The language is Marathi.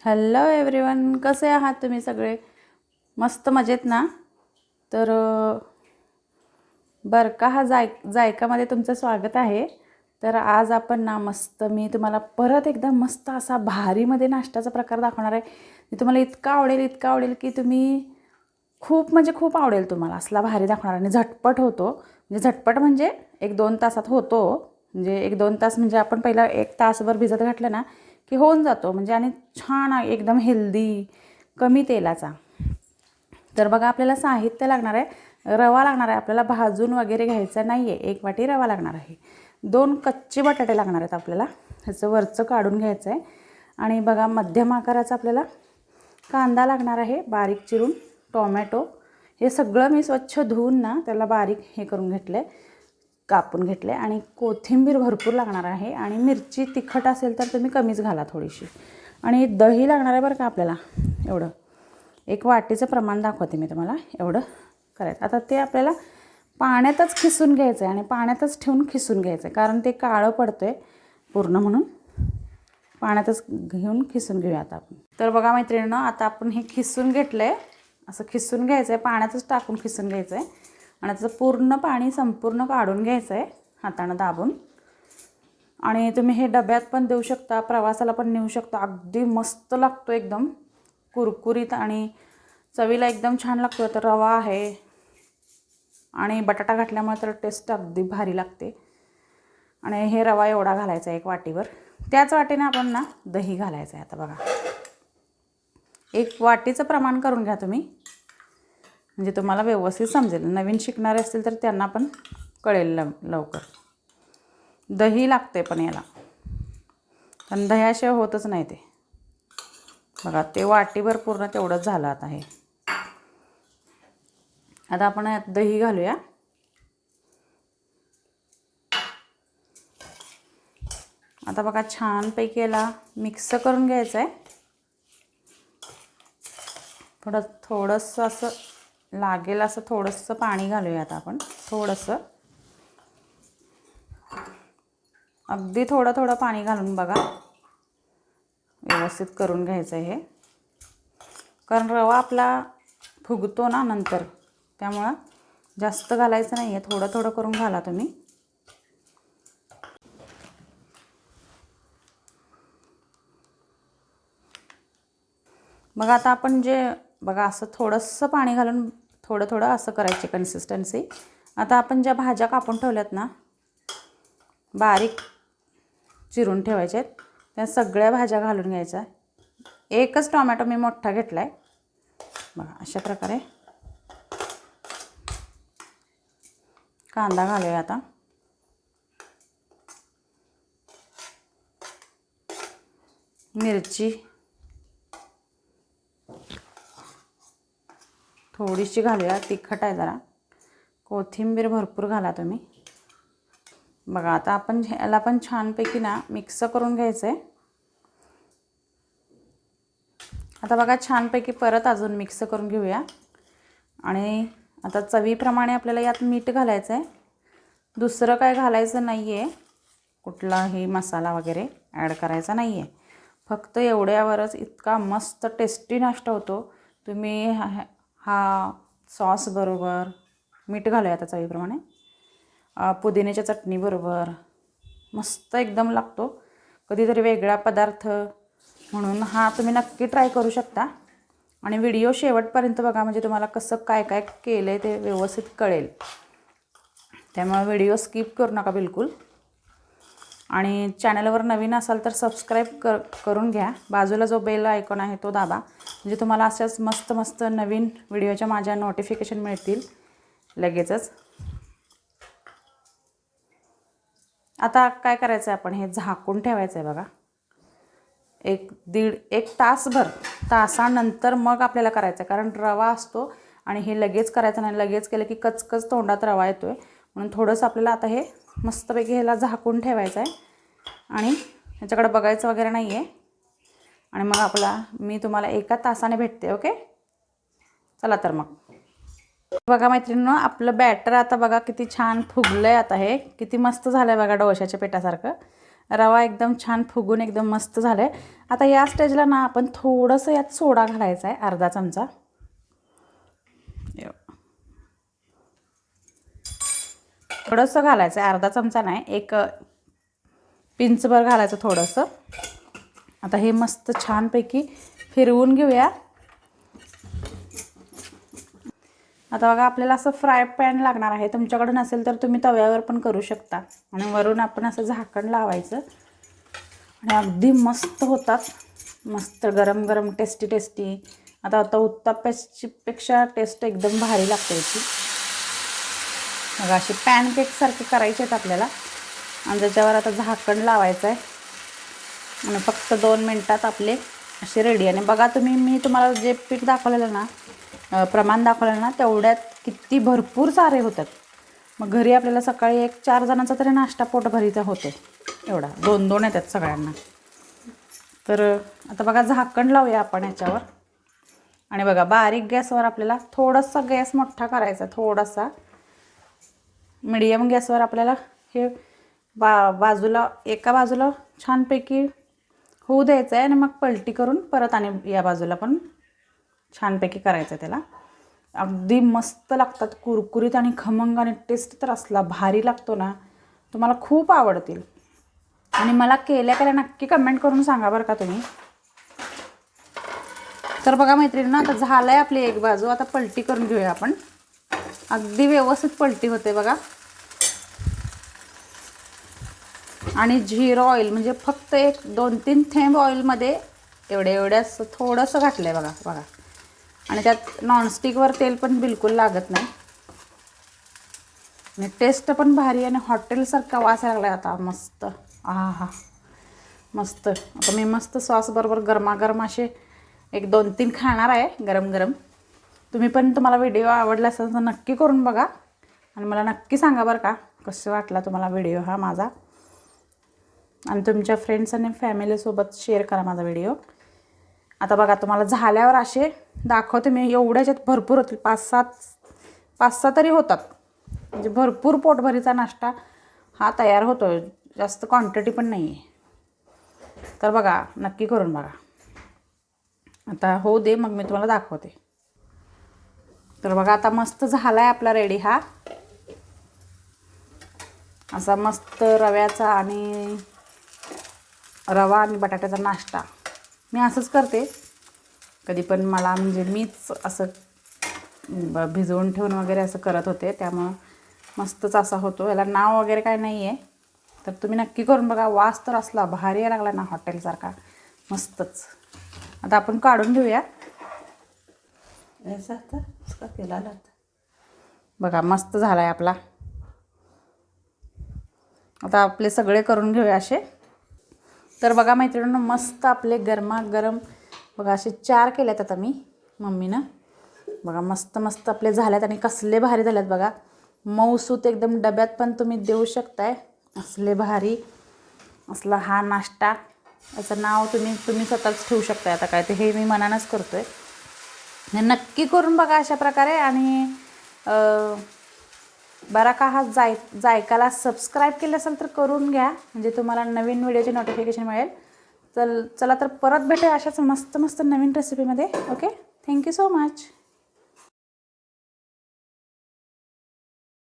हॅलो एव्हरीवन, कसे आहात तुम्ही सगळे? मस्त मजेत ना? तर बरं का, हा जायकामध्ये तुमचं स्वागत आहे. तर आज आपण ना मस्त मी तुम्हाला परत एकदा मस्त असा भारीमध्ये नाश्त्याचा प्रकार दाखवणार आहे. मी तुम्हाला इतका आवडेल की तुम्ही खूप म्हणजे खूप आवडेल तुम्हाला. असला भारी दाखवणार आणि झटपट होतो. म्हणजे झटपट म्हणजे 1-2 तासात होतो. म्हणजे 1-2 तास म्हणजे आपण पहिला 1 तासभर भिजत घातलं ना की होऊन जातो. म्हणजे आणि छान एकदम हेल्दी, कमी तेलाचा. तर बघा, आपल्याला साहित्य लागणार आहे. रवा लागणार आहे. आपल्याला भाजून वगैरे घ्यायचा नाही आहे. 1 वाटी रवा लागणार आहे. 2 कच्चे बटाटे लागणार आहेत आपल्याला. ह्याचं वरचं काढून घ्यायचं आहे. आणि बघा, मध्यम आकाराचा आपल्याला कांदा लागणार आहे बारीक चिरून. टोमॅटो, हे सगळं मी स्वच्छ धुवून ना त्याला बारीक हे करून घेतलं आहे, कापून घेतले. आणि कोथिंबीर भरपूर लागणार आहे. आणि मिरची तिखट असेल तर तुम्ही कमीच घाला थोडीशी. आणि दही लागणार आहे बरं का आपल्याला. एवढं 1 वाटीचं प्रमाण दाखवते मी तुम्हाला. एवढं करायचं. आता ते आपल्याला पाण्यातच खिसून घ्यायचं आहे. आणि पाण्यातच ठेवून खिसून घ्यायचं आहे, कारण ते काळं पडतं आहे पूर्ण, म्हणून पाण्यातच घेऊन खिसून घेऊया आता आपण. तर बघा मैत्रिणींनो, आता आपण हे खिसून घेतलं आहे. असं खिसून घ्यायचं आहे, पाण्यातच टाकून खिसून घ्यायचं आहे. आणि त्याचं पूर्ण पाणी संपूर्ण काढून घ्यायचं आहे हातानं दाबून. आणि तुम्ही हे डब्यात पण देऊ शकता, प्रवासाला पण नेऊ शकता. अगदी मस्त लागतो, एकदम कुरकुरीत आणि चवीला एकदम छान लागतो. तर रवा आहे आणि बटाटा घातल्यामुळे तर टेस्ट अगदी भारी लागते. आणि हे रवा एवढा घालायचा 1 वाटीवर. त्याच वाटीने आपण ना दही घालायचं आहे. आता बघा, 1 वाटीचं प्रमाण करून घ्या तुम्ही, म्हणजे तुम्हाला व्यवस्थित समजेल. नवीन शिकणारे असतील तर त्यांना पण कळेल लवकर. दही लागते पण याला, पण दह्याशिवाय होतच नाही ते. बघा, ते वाटीभर पूर्ण तेवढंच झालं. आता हे आता आपण यात दही घालूया. आता बघा, छानपैकी याला मिक्स करून घ्यायचं आहे. थोडंसं असं लागेल असं थोडंसं पाणी घालूया आता आपण. थोडंसं, अगदी थोडं पाणी घालून बघा व्यवस्थित करून घ्यायचं आहे हे. कारण रवा आपला फुगतो ना नंतर, त्यामुळं जास्त घालायचं नाही आहे. थोडं करून घाला तुम्ही. मग आता आपण बघा, असं थोडंसं पाणी घालून थोडं असं करायची कन्सिस्टन्सी. आता आपण ज्या भाज्या कापून ठेवल्यात ना, बारीक चिरून ठेवायच्या आहेत, त्या सगळ्या भाज्या घालून घ्यायच्या. 1च टोमॅटो मी मोठा घेतला आहे. बघा, अशा प्रकारे कांदा घालूया आता. मिरची थोडीशी घालूया, तिखट आहे जरा. कोथिंबीर भरपूर घाला तुम्ही. बघा, आता आपण ह्याला पण छानपैकी ना मिक्स करून घ्यायचं आहे. आता बघा, छानपैकी परत अजून मिक्स करून घेऊया. आणि आता चवीप्रमाणे आपल्याला यात मीठ घालायचं आहे. दुसरं काय घालायचं नाही आहे, कुठलाही मसाला वगैरे ॲड करायचा नाही आहे. फक्त एवढ्यावरच इतका मस्त टेस्टी नाश्ता होतो. तुम्ही हा सॉस बरोबर, मीठ घालूया आता चवीप्रमाणे, पुदिन्याच्या चटणीबरोबर मस्त एकदम लागतो. कधीतरी वेगळा पदार्थ म्हणून हा तुम्ही नक्की ट्राय करू शकता. आणि व्हिडिओ शेवटपर्यंत बघा, म्हणजे तुम्हाला कसं काय केलं आहे ते व्यवस्थित कळेल. त्यामुळे व्हिडिओ स्किप करू नका बिलकुल. आणि चॅनलवर नवीन असाल तर सबस्क्राईब करून घ्या. बाजूला जो बेल आयकॉन आहे तो दाबा, म्हणजे तुम्हाला अशाच मस्त नवीन व्हिडिओच्या माझ्या नोटिफिकेशन मिळतील लगेचच. आता काय करायचं आहे, आपण हे झाकून ठेवायचं आहे बघा. 1 तासभर. तासानंतर मग आपल्याला करायचं आहे, कारण रवा असतो आणि हे लगेच करायचं नाही. लगेच केलं की कचकच तोंडात रवा येतो आहे. म्हणून थोडंसं आपल्याला आता हे मस्तपैकी ह्याला झाकून ठेवायचं आहे. आणि ह्याच्याकडे बघायचं वगैरे नाही आहे. आणि मग मी तुम्हाला 1 तासाने भेटते. ओके, चला तर मग. बघा मैत्रिणींनो, आपलं बॅटर आता बघा किती छान फुगलं आहे. आता हे किती मस्त झालं आहे बघा, डोशाच्या पिठासारखं. रवा एकदम छान फुगून एकदम मस्त झालं आहे. आता या स्टेजला ना आपण थोडंसं यात सोडा घालायचा आहे, अर्धा चमचा. थोडंसं घालायचं आहे, अर्धा चमचा नाही, एक पिंचभर घालायचं थोडंसं. आता हे मस्त छानपैकी फिरवून घेऊया. आता बघा आपल्याला असं फ्राय पॅन लागणार आहे. तुमच्याकडे नसेल तर तुम्ही तव्यावर पण करू शकता. आणि वरून आपण असं झाकण लावायचं आणि अगदी मस्त होतात, मस्त गरम गरम टेस्टी टेस्टी. आता उत्तप्प्यापेक्षा टेस्ट एकदम भारी लागते याची. मग असे पॅनकेकसारखे करायचे आहेत आपल्याला. आणि त्याच्यावर आता झाकण लावायचं आहे आणि फक्त 2 मिनटात आपले असे रेडी. आणि बघा मी तुम्हाला जे पीठ दाखवलेलं ना, प्रमाण दाखवलेलं ना, तेवढ्यात किती भरपूर सारे होतात. मग घरी आपल्याला सकाळी 1-4 जणांचा तरी नाश्ता पोटभरीचा होतो. एवढा 2-2 येतात सगळ्यांना. तर आता बघा झाकण लावूया आपण याच्यावर. आणि बघा बारीक गॅसवर आपल्याला थोडासा गॅस मोठा करायचा, थोडासा मीडियम गॅसवर आपल्याला हे बाजूला एका बाजूला छानपैकी होऊ द्यायचं आहे. आणि मग पलटी करून परत आणि या बाजूला पण छानपैकी करायचं आहे त्याला. अगदी मस्त लागतात, कुरकुरीत आणि खमंग. आणि टेस्ट तर असला भारी लागतो ना, तुम्हाला खूप आवडतील. आणि मला केल्या नक्की कमेंट करून सांगा बरं का तुम्ही. तर बघा मैत्रिणींनो, आता झालं आहे आपली एक बाजू. आता पलटी करून घेऊया आपण. अगदी व्यवस्थित पलटी होते बघा. आणि 0 ऑइल म्हणजे फक्त 1-2-3 थेंब ऑइलमध्ये एवढ्यास थोडंसं घातलं आहे बघा. आणि त्यात नॉनस्टिकवर तेल पण बिलकुल लागत नाही. आणि टेस्ट पण भारी आणि हॉटेलसारखा वास लागला आता मस्त. आहा मस्त. आता मी मस्त सॉसबरोबर गरमागरम असे 1-2-3 खाणार आहे गरम गरम. तुम्ही पण, तुम्हाला व्हिडिओ आवडला असेल तर नक्की करून बघा. आणि मला नक्की सांगा बरं का कसं वाटला तुम्हाला व्हिडिओ हा माझा. आणि तुमच्या फ्रेंड्स आणि फॅमिलीसोबत शेअर करा माझा व्हिडिओ. आता बघा तुम्हाला झाल्यावर असे दाखवते मी. एवढ्याच्यात भरपूर होतील, 5-6 तरी होतात. म्हणजे भरपूर पोटभरीचा नाश्ता हा तयार होतो. जास्त क्वांटिटी पण नाही आहे. तर बघा नक्की करून बघा. आता होऊ दे, मग मी तुम्हाला दाखवते. तर बघा आता मस्त झाला आहे आपला रेडी हा असा मस्त रव्याचा आणि रवा आणि बटाट्याचा नाश्ता. मी असंच करते कधी पण. मला म्हणजे मीच असं भिजवून ठेवून वगैरे असं करत होते, त्यामुळं मस्तच असा होतो. याला नाव वगैरे काय नाही आहे. तर तुम्ही नक्की करून बघा. वास तर असला भारी यायला लागला ना हॉटेलसारखा, मस्तच. आता आपण काढून घेऊया. बघा मस्त झाला आहे आपला. आता आपले सगळे करून घेऊया असे. तर बघा मैत्रिणींनो, मस्त आपले गरमागरम बघा असे 4 केल्यात आता मी मम्मीनं. बघा मस्त मस्त आपले झाल्यात. आणि कसले भारी झाल्यात बघा. मऊसूत एकदम. डब्यात पण तुम्ही देऊ शकताय. असले भारी असला हा नाश्ता. याचं नाव तुम्ही स्वतःच ठेवू शकताय. आता काय ते हे मी मनानंच करतोय. नक्की करून बघा अशा प्रकारे. आणि बरा का हा जायकाला सबस्क्राईब केलं असेल तर करून घ्या, म्हणजे तुम्हाला नवीन व्हिडिओची नोटिफिकेशन मिळेल. चला तर परत भेटूया अशाच मस्त मस्त नवीन रेसिपीमध्ये. Okay, thank you so much.